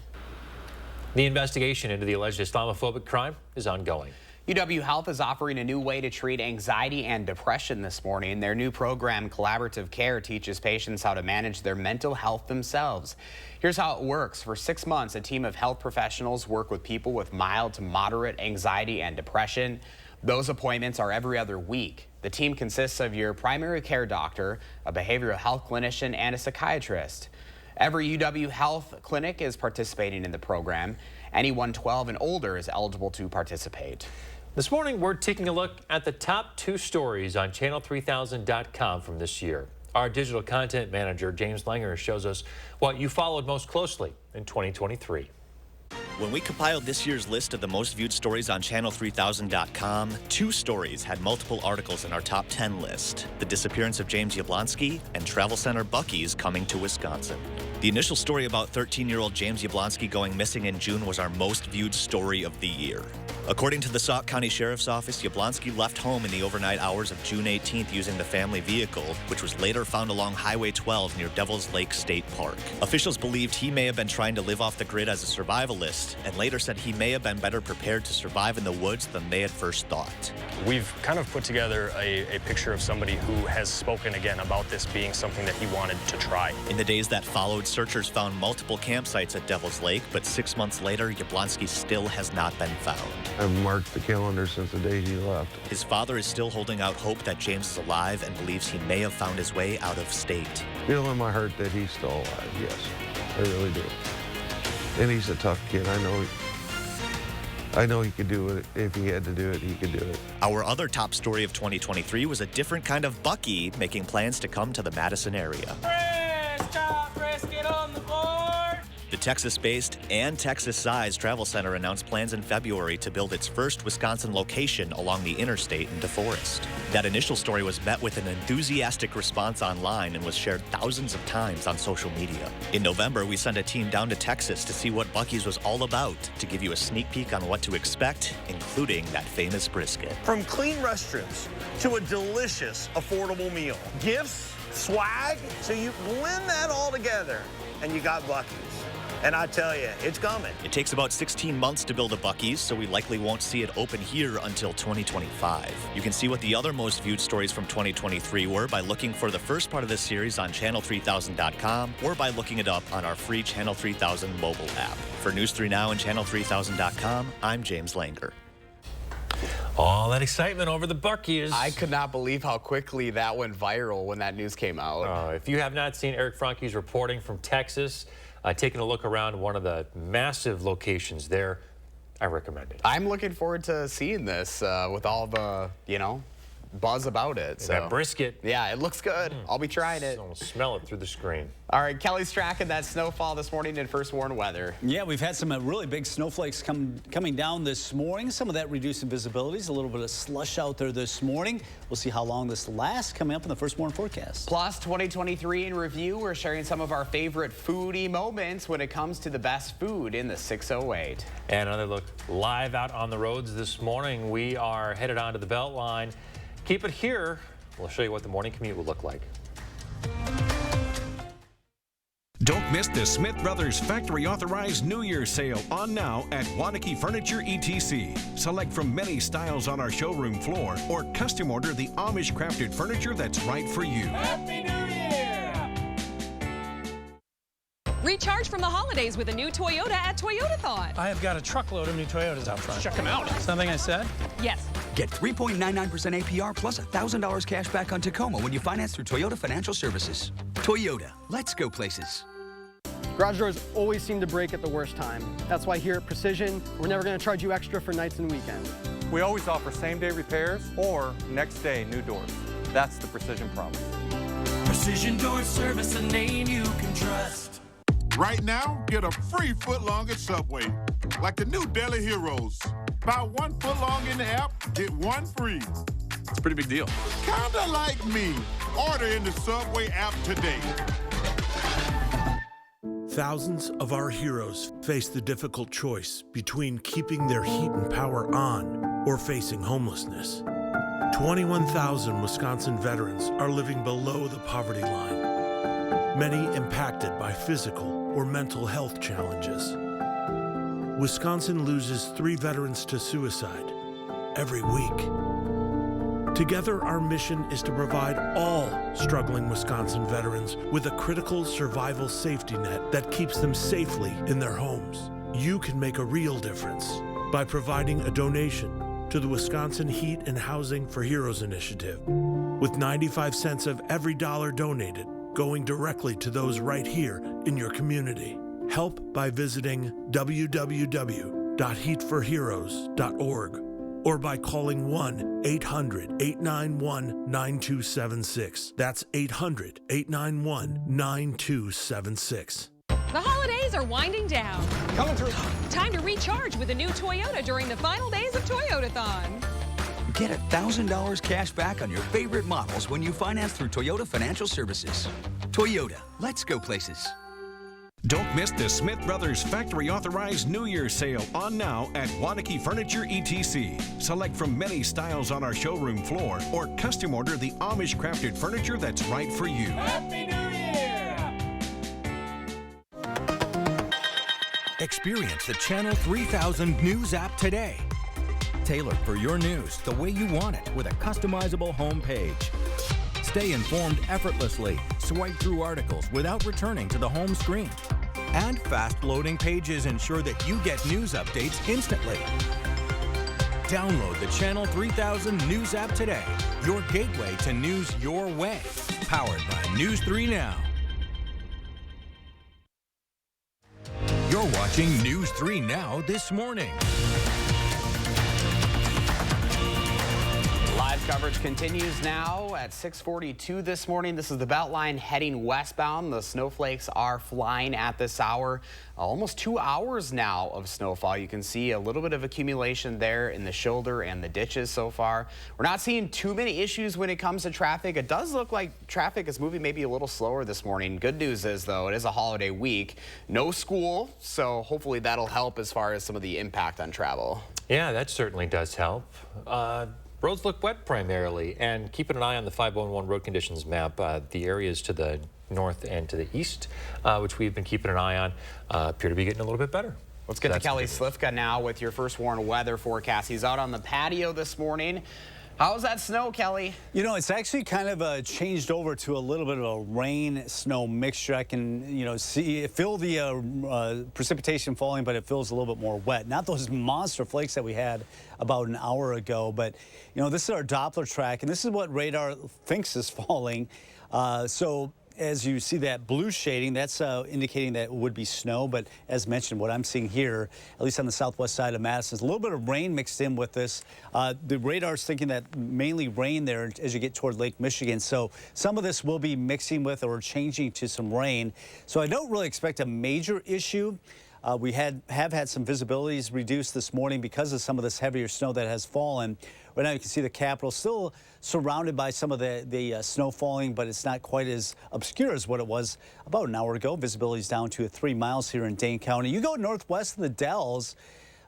The investigation into the alleged Islamophobic crime is ongoing. UW Health is offering a new way to treat anxiety and depression this morning. Their new program, Collaborative Care, teaches patients how to manage their mental health themselves. Here's how it works. For 6 months, a team of health professionals work with people with mild to moderate anxiety and depression. Those appointments are every other week. The team consists of your primary care doctor, a behavioral health clinician, and a psychiatrist. Every UW Health clinic is participating in the program. Anyone 12 and older is eligible to participate. This morning, we're taking a look at the top 2 stories on channel3000.com from this year. Our digital content manager, James Langer, shows us what you followed most closely in 2023. When we compiled this year's list of the most viewed stories on channel3000.com, 2 stories had multiple articles in our top 10 list: the disappearance of James Yablonsky and Travel Center Buc-ee's coming to Wisconsin. The initial story about 13-year-old James Yablonsky going missing in June was our most viewed story of the year. According to the Sauk County Sheriff's Office, Yablonsky left home in the overnight hours of June 18th using the family vehicle, which was later found along Highway 12 near Devil's Lake State Park. Officials believed he may have been trying to live off the grid as a survivalist, and later said he may have been better prepared to survive in the woods than they had first thought. We've kind of put together a picture of somebody who has spoken again about this being something that he wanted to try. In the days that followed, searchers found multiple campsites at Devil's Lake, but 6 months later, Yablonsky still has not been found. I've marked the calendar since the day he left. His father is still holding out hope that James is alive and believes he may have found his way out of state. I feel in my heart that he's still alive, yes. I really do. And he's a tough kid. I know he could do it. If he had to do it, he could do it. Our other top story of 2023 was a different kind of Buc-ee making plans to come to the Madison area. Brisket on the board! The Texas-based and Texas-sized Travel Center announced plans in February to build its first Wisconsin location along the interstate in DeForest. That initial story was met with an enthusiastic response online and was shared thousands of times on social media. In November, we sent a team down to Texas to see what Buc-ee's was all about, to give you a sneak peek on what to expect, including that famous brisket. From clean restrooms to a delicious, affordable meal. Gifts, swag, so you blend that all together and you got Buc-ee's. And I tell you, it's coming. It takes about 16 months to build a Buc-ee's, so we likely won't see it open here until 2025. You can see what the other most viewed stories from 2023 were by looking for the first part of this series on channel3000.com or by looking it up on our free Channel 3000 mobile app. For News 3 Now and channel3000.com, I'm James Langer. All that excitement over the Buc-ee's. I could not believe how quickly that went viral when that news came out. If you have not seen Eric Franke's reporting from Texas, taking a look around one of the massive locations there, I recommend it. I'm looking forward to seeing this with all the, buzz about it. So. That brisket. Yeah, it looks good. I'll be trying it. I'll smell it through the screen. All right, Kelly's tracking that snowfall this morning in First Warn Weather. Yeah, we've had some really big snowflakes coming down this morning. Some of that reducing visibility, a little bit of slush out there this morning. We'll see how long this lasts coming up in the First Warn forecast. Plus, 2023 in review, we're sharing some of our favorite foodie moments when it comes to the best food in the 608. And another look live out on the roads this morning. We are headed onto the Beltline. Keep it here We'll show you what the morning commute will look like. Don't miss the Smith Brothers Factory Authorized New Year's Sale on now at Wanakee Furniture ETC. Select from many styles on our showroom floor or custom order the Amish crafted furniture that's right for you. Happy New Year! Recharge from the holidays with a new Toyota at Toyotathon. I have got a truckload of new Toyotas out front. Check them out. Something I said? Yes. Get 3.99% APR plus $1,000 cash back on Tacoma when you finance through Toyota Financial Services. Toyota, let's go places. Garage doors always seem to break at the worst time. That's why here at Precision, we're never going to charge you extra for nights and weekends. We always offer same-day repairs or next-day new doors. That's the Precision promise. Precision Door Service, a name you can trust. Right now, get a free footlong at Subway, like the new Deli Heroes. Buy 1 footlong in the app, get 1 free. It's a pretty big deal. Kinda like me. Order in the Subway app today. Thousands of our heroes face the difficult choice between keeping their heat and power on or facing homelessness. 21,000 Wisconsin veterans are living below the poverty line, many impacted by physical or mental health challenges. Wisconsin loses 3 veterans to suicide every week. Together, our mission is to provide all struggling Wisconsin veterans with a critical survival safety net that keeps them safely in their homes. You can make a real difference by providing a donation to the Wisconsin Heat and Housing for Heroes initiative, with 95 cents of every dollar donated going directly to those right here in your community. Help by visiting www.heatforheroes.org. or by calling 1-800-891-9276. That's 800-891-9276. The holidays are winding down. Coming through. Time to recharge with a new Toyota during the final days of Toyotathon. Get $1,000 cash back on your favorite models when you finance through Toyota Financial Services. Toyota, let's go places. Don't miss the Smith Brothers Factory Authorized New Year's Sale on now at Wanakee Furniture ETC. Select from many styles on our showroom floor or custom order the Amish crafted furniture that's right for you. Happy New Year! Experience the Channel 3000 News app today. Tailored for your news the way you want it with a customizable home page. Stay informed effortlessly. Swipe through articles without returning to the home screen. And fast-loading pages ensure that you get news updates instantly. Download the Channel 3000 News app today. Your gateway to news your way. Powered by News 3 Now. You're watching News 3 Now this morning. Live coverage continues now at 6:42 this morning. This is the Beltline heading westbound. The snowflakes are flying at this hour. Almost 2 hours now of snowfall. You can see a little bit of accumulation there in the shoulder and the ditches so far. We're not seeing too many issues when it comes to traffic. It does look like traffic is moving maybe a little slower this morning. Good news is, though, it is a holiday week. No school, so hopefully that'll help as far as some of the impact on travel. Yeah, that certainly does help. Roads look wet primarily, and keeping an eye on the 511 road conditions map. The areas to the north and to the east, which we've been keeping an eye on, appear to be getting a little bit better. Let's get to Kelly Slifka now with your first warn weather forecast. He's out on the patio this morning. How's that snow, Kelly? You know, it's actually kind of changed over to a little bit of a rain-snow mixture. I can, feel the precipitation falling, but it feels a little bit more wet. Not those monster flakes that we had about an hour ago, but, this is our Doppler track, and this is what radar thinks is falling. So as you see that blue shading, that's indicating that it would be snow. But as mentioned, what I'm seeing here, at least on the southwest side of Madison, is a little bit of rain mixed in with this. The radar's thinking that mainly rain there as you get toward Lake Michigan. So some of this will be mixing with or changing to some rain. So I don't really expect a major issue. We have had some visibilities reduced this morning because of some of this heavier snow that has fallen. Right now you can see the Capitol still surrounded by some of the snow falling, but it's not quite as obscure as what it was about an hour ago. Visibility is down to 3 miles here in Dane County. You go northwest of the Dells,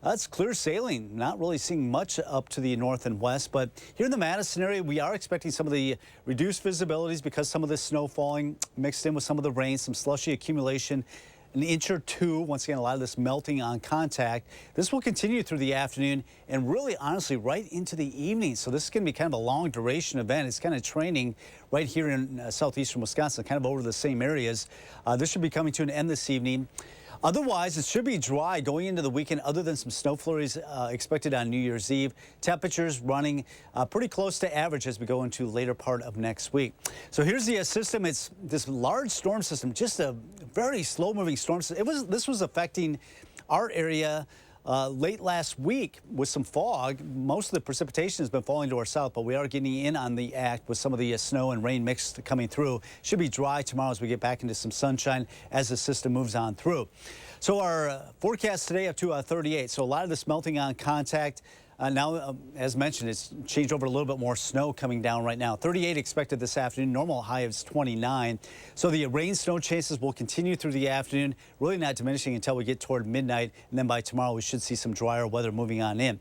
It's clear sailing, not really seeing much up to the north and west, but here in the Madison area, we are expecting some of the reduced visibilities because some of the snow falling mixed in with some of the rain, some slushy accumulation, an inch or two. Once again, a lot of this melting on contact. This will continue through the afternoon and really, honestly, right into the evening. So this is going to be kind of a long duration event. It's kind of training right here in southeastern Wisconsin, kind of over the same areas. This should be coming to an end this evening. Otherwise, it should be dry going into the weekend, other than some snow flurries expected on New Year's Eve. Temperatures running pretty close to average as we go into later part of next week. So here's the system. It's this large storm system, just a very slow-moving storm system. This was affecting our area late last week with some fog. Most of the precipitation has been falling to our south, but we are getting in on the act with some of the snow and rain mixed coming through. Should be dry tomorrow as we get back into some sunshine as the system moves on through. So our forecast today up to 38. So a lot of this melting on contact. Now, as mentioned, it's changed over a little bit more snow coming down right now. 38 expected this afternoon. Normal high is 29. So the rain snow chances will continue through the afternoon, really not diminishing until we get toward midnight. And then by tomorrow, we should see some drier weather moving on in.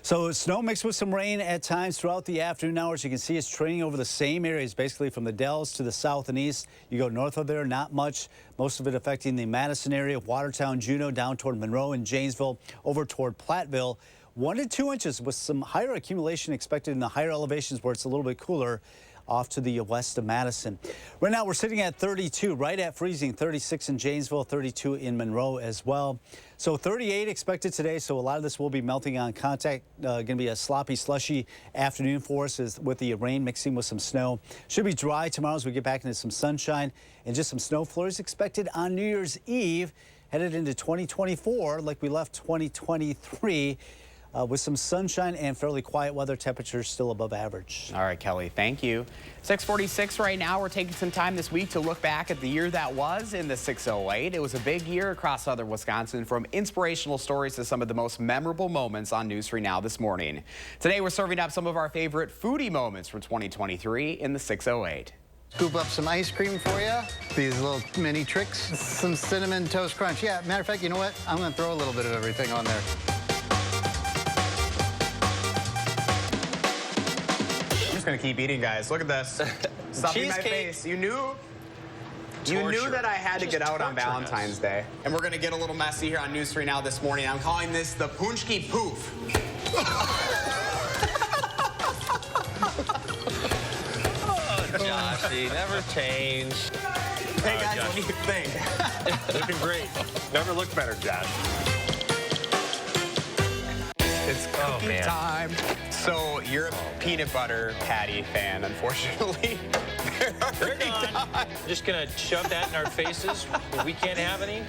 So snow mixed with some rain at times throughout the afternoon hours. You can see it's training over the same areas, basically from the Dells to the south and east. You go north of there, not much. Most of it affecting the Madison area, Watertown, Juneau, down toward Monroe and Janesville, over toward Platteville. 1 to 2 inches with some higher accumulation expected in the higher elevations where it's a little bit cooler off to the west of Madison. Right now we're sitting at 32, right at freezing, 36 in Janesville, 32 in Monroe as well. So 38 expected today, so a lot of this will be melting on contact. Going to be a sloppy, slushy afternoon for us with the rain mixing with some snow. Should be dry tomorrow as we get back into some sunshine and just some snow flurries expected on New Year's Eve, headed into 2024 like we left 2023. With some sunshine and fairly quiet weather, temperatures still above average. All right, Kelly, thank you. 6:46 right now. We're taking some time this week to look back at the year that was in the 608. It was a big year across southern Wisconsin, from inspirational stories to some of the most memorable moments on News 3 Now this morning. Today, we're serving up some of our favorite foodie moments from 2023 in the 608. Scoop up some ice cream for you. These little mini tricks. Some cinnamon toast crunch. Yeah, matter of fact, you know what? I'm going to throw a little bit of everything on there. Gonna keep eating, guys. Look at this. Stuffing my face. You knew that I had to get out on Valentine's Day. And we're gonna get a little messy here on News 3 Now this morning. I'm calling this the Punchki Poof. Joshy, never change. Hey guys, what do you think? Looking great. Never looked better, Josh. It's cookie time. So you're a peanut butter patty fan, unfortunately. They're gone. Just gonna shove that in our faces. We can't have any.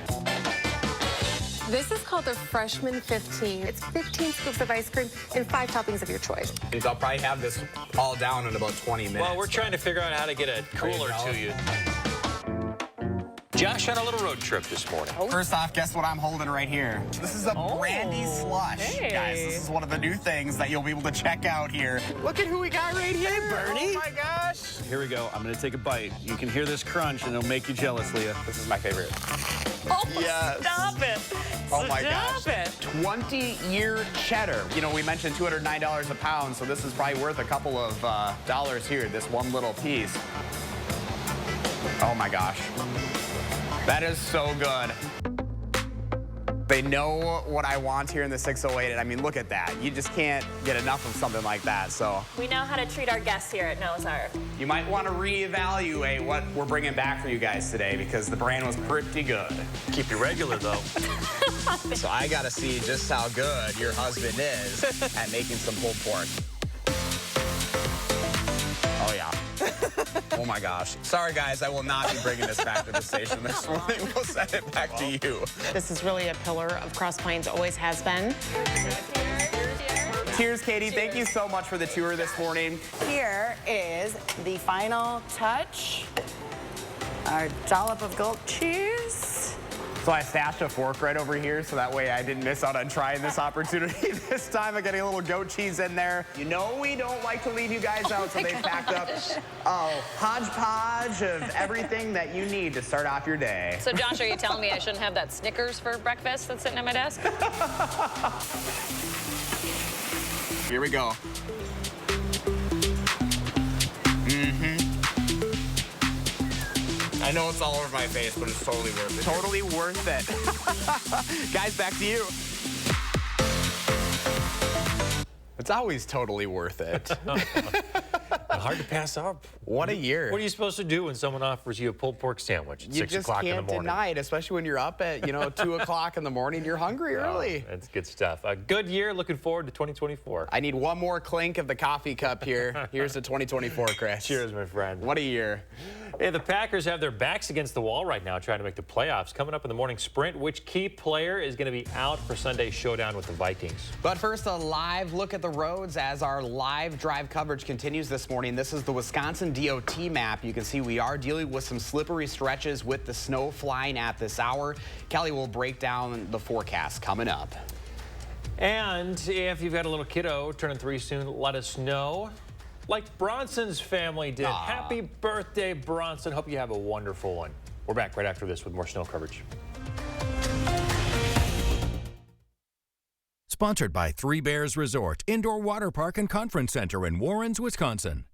This is called the Freshman 15. It's 15 scoops of ice cream and 5 toppings of your choice. I'll probably have this all down in about 20 minutes. Well, we're trying to figure out how to get a cooler to you. Josh had a little road trip this morning. First off, guess what I'm holding right here? This is a brandy slush, guys. This is one of the new things that you'll be able to check out here. Look at who we got right here. Hey, Bernie. Oh, my gosh. Here we go. I'm going to take a bite. You can hear this crunch, and it'll make you jealous, Leah. This is my favorite. Oh, yes. Stop it. Oh, my gosh. Stop it. 20-year cheddar. You know, we mentioned $209 a pound, so this is probably worth a couple of dollars here, this one little piece. Oh, my gosh. That is so good. They know what I want here in the 608, and I mean, look at that. You just can't get enough of something like that, so. We know how to treat our guests here at Noah's Ark. You might want to reevaluate what we're bringing back for you guys today, because the brand was pretty good. Keep you regular, though. So I got to see just how good your husband is at making some pulled pork. Oh, yeah. Oh, my gosh. Sorry, guys, I will not be bringing this back to the station this morning. We'll send it back to you. This is really a pillar of Cross Plains, always has been. Cheers, Katie. Thank you so much for the tour this morning. Here is the final touch. Our dollop of goat cheese. So I stashed a fork right over here so that way I didn't miss out on trying this opportunity this time of getting a little goat cheese in there. You know we don't like to leave you guys out, so they packed up a hodgepodge of everything that you need to start off your day. So Josh, are you telling me I shouldn't have that Snickers for breakfast that's sitting at my desk? Here we go. I know it's all over my face, but it's totally worth it. Totally worth it. Guys, back to you. It's always totally worth it. Hard to pass up. What a year. What are you supposed to do when someone offers you a pulled pork sandwich at 6 o'clock in the morning? You just can't deny it, especially when you're up at, 2 o'clock in the morning. You're hungry early. That's good stuff. A good year. Looking forward to 2024. I need one more clink of the coffee cup here. Here's the 2024, Chris. Cheers, my friend. What a year. Hey, the Packers have their backs against the wall right now trying to make the playoffs. Coming up in the morning sprint, which key player is going to be out for Sunday's showdown with the Vikings? But first, a live look at the roads as our live drive coverage continues this morning. This is the Wisconsin DOT map. You can see we are dealing with some slippery stretches with the snow flying at this hour. Kelly will break down the forecast coming up. And if you've got a little kiddo turning 3 soon, let us know. Like Bronson's family did. Aww. Happy birthday, Bronson. Hope you have a wonderful one. We're back right after this with more snow coverage. Sponsored by Three Bears Resort, Indoor Water Park and Conference Center in Warrens, Wisconsin.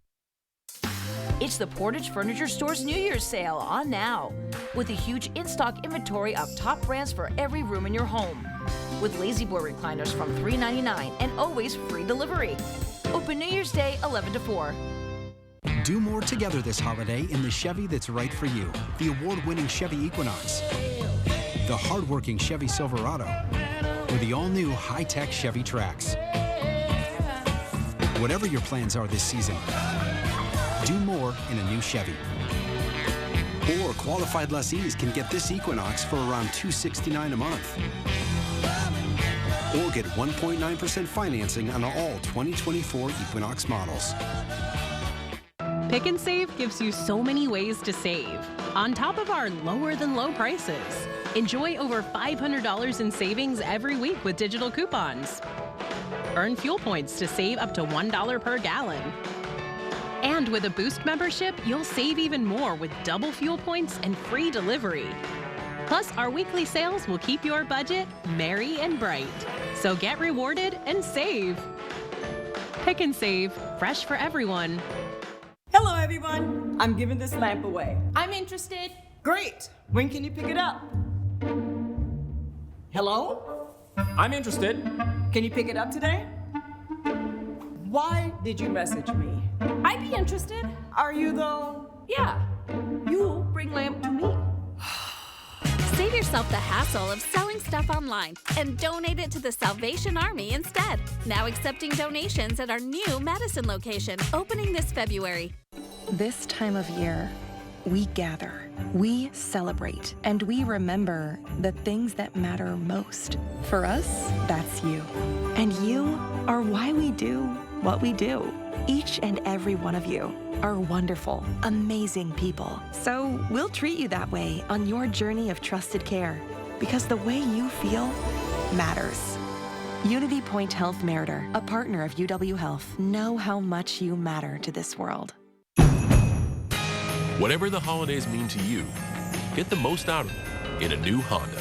It's the Portage Furniture Store's New Year's sale on now, with a huge in-stock inventory of top brands for every room in your home. With Lazy Boy recliners from $3.99 and always free delivery. Open New Year's Day 11 to 4. Do more together this holiday in the Chevy that's right for you. The award-winning Chevy Equinox, the hard-working Chevy Silverado, or the all-new high-tech Chevy Trax. Whatever your plans are this season, do more in a new Chevy. Or qualified lessees can get this Equinox for around $269 a month. Or get 1.9% financing on all 2024 Equinox models. Pick and Save gives you so many ways to save, on top of our lower than low prices. Enjoy over $500 in savings every week with digital coupons. Earn fuel points to save up to $1 per gallon. And with a Boost membership, you'll save even more with double fuel points and free delivery. Plus, our weekly sales will keep your budget merry and bright. So get rewarded and save. Pick and Save, fresh for everyone. Hello, everyone. I'm giving this lamp away. I'm interested. Great. When can you pick it up? Hello? I'm interested. Can you pick it up today? Why did you message me? I'd be interested. Are you, though? Yeah. You bring lamp to me. Save yourself the hassle of selling stuff online and donate it to the Salvation Army instead. Now accepting donations at our new Madison location, opening this February. This time of year, we gather, we celebrate, and we remember the things that matter most. For us, that's you. And you are why we do what we do. Each and every one of you are wonderful, amazing people. So we'll treat you that way on your journey of trusted care, because the way you feel matters. Unity Point Health Meritor, a partner of UW Health, know how much you matter to this world. Whatever the holidays mean to you, get the most out of them in a new Honda.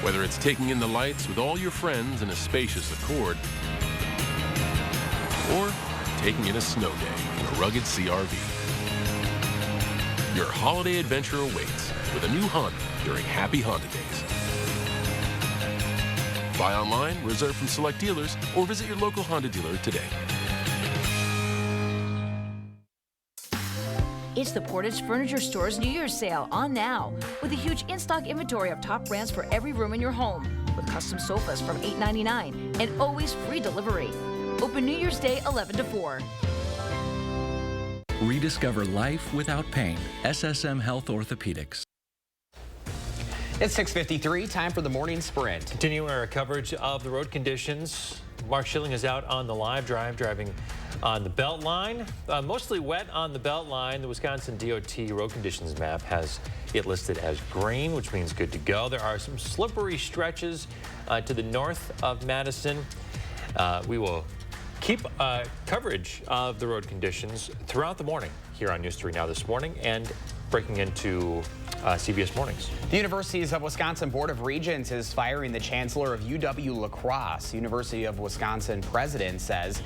Whether it's taking in the lights with all your friends in a spacious Accord, or taking in a snow day in a rugged CRV. Your holiday adventure awaits with a new Honda during Happy Honda Days. Buy online, reserve from select dealers, or visit your local Honda dealer today. It's the Portage Furniture Store's New Year's sale on now, with a huge in-stock inventory of top brands for every room in your home, with custom sofas from $8.99 and always free delivery. Open New Year's Day 11 to 4. Rediscover life without pain. SSM Health Orthopedics. It's 6:53, time for the morning sprint. Continuing our coverage of the road conditions, Mark Schilling is out on the live drive, driving On the Beltline, mostly wet on the Beltline. The Wisconsin DOT road conditions map has it listed as green, which means good to go. There are some slippery stretches to the north of Madison. We will keep coverage of the road conditions throughout the morning here on News 3 Now this morning and breaking into CBS Mornings. The Universities of Wisconsin Board of Regents is firing the chancellor of UW-La Crosse. University of Wisconsin president says,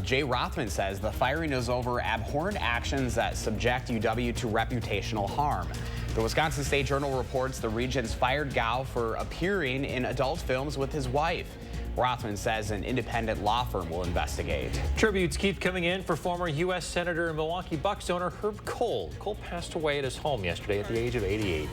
Jay Rothman says the firing is over abhorrent actions that subject UW to reputational harm. The Wisconsin State Journal reports the Regents fired Gao for appearing in adult films with his wife. Rothman says an independent law firm will investigate. Tributes keep coming in for former U.S. Senator and Milwaukee Bucks owner Herb Kohl. Kohl passed away at his home yesterday at the age of 88.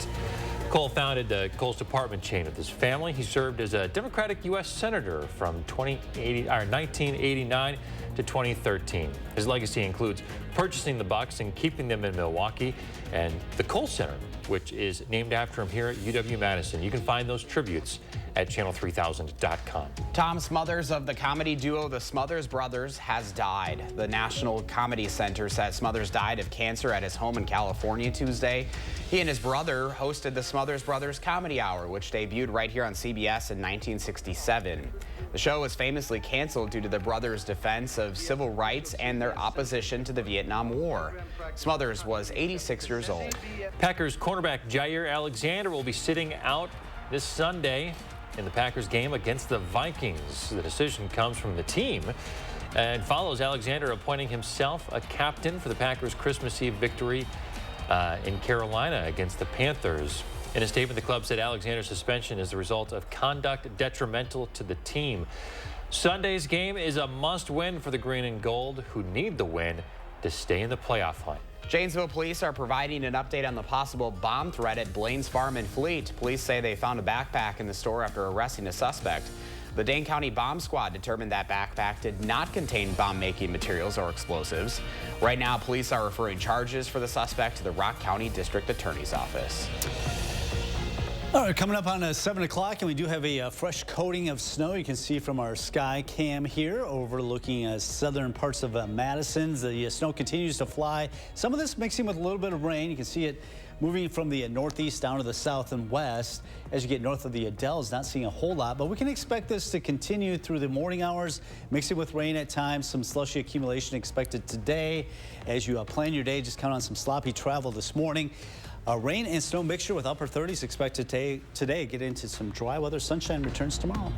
Kohl founded the Kohl's Department chain with his family. He served as a Democratic U.S. Senator from 1989 to 2013. His legacy includes purchasing the Bucks and keeping them in Milwaukee, and the Kohl Center, which is named after him here at UW-Madison. You can find those tributes at channel3000.com. Tom Smothers of the comedy duo The Smothers Brothers has died. The National Comedy Center says Smothers died of cancer at his home in California Tuesday. He and his brother hosted the Smothers Brothers Comedy Hour, which debuted right here on CBS in 1967. The show was famously canceled due to the brothers' defense of civil rights and their opposition to the Vietnam War. Smothers was 86 years old. Packers cornerback Jair Alexander will be sitting out this Sunday in the Packers game against the Vikings. The decision comes from the team and follows Alexander appointing himself a captain for the Packers' Christmas Eve victory in Carolina against the Panthers. In a statement, the club said Alexander's suspension is the result of conduct detrimental to the team. Sunday's game is a must-win for the green and gold, who need the win to stay in the playoff hunt. Janesville police are providing an update on the possible bomb threat at Blaine's Farm and Fleet. Police say they found a backpack in the store after arresting a suspect. The Dane County Bomb Squad determined that backpack did not contain bomb-making materials or explosives. Right now, police are referring charges for the suspect to the Rock County District Attorney's Office. All right, coming up on 7 o'clock, and we do have a fresh coating of snow. You can see from our sky cam here overlooking southern parts of Madison. The snow continues to fly. Some of this mixing with a little bit of rain. You can see it moving from the northeast down to the south and west. As you get north of the Dells, not seeing a whole lot, but we can expect this to continue through the morning hours, mixing with rain at times. Some slushy accumulation expected today. As you plan your day, just count on some sloppy travel this morning. Rain and snow mixture with upper 30s expected today. Get into some dry weather. Sunshine returns tomorrow.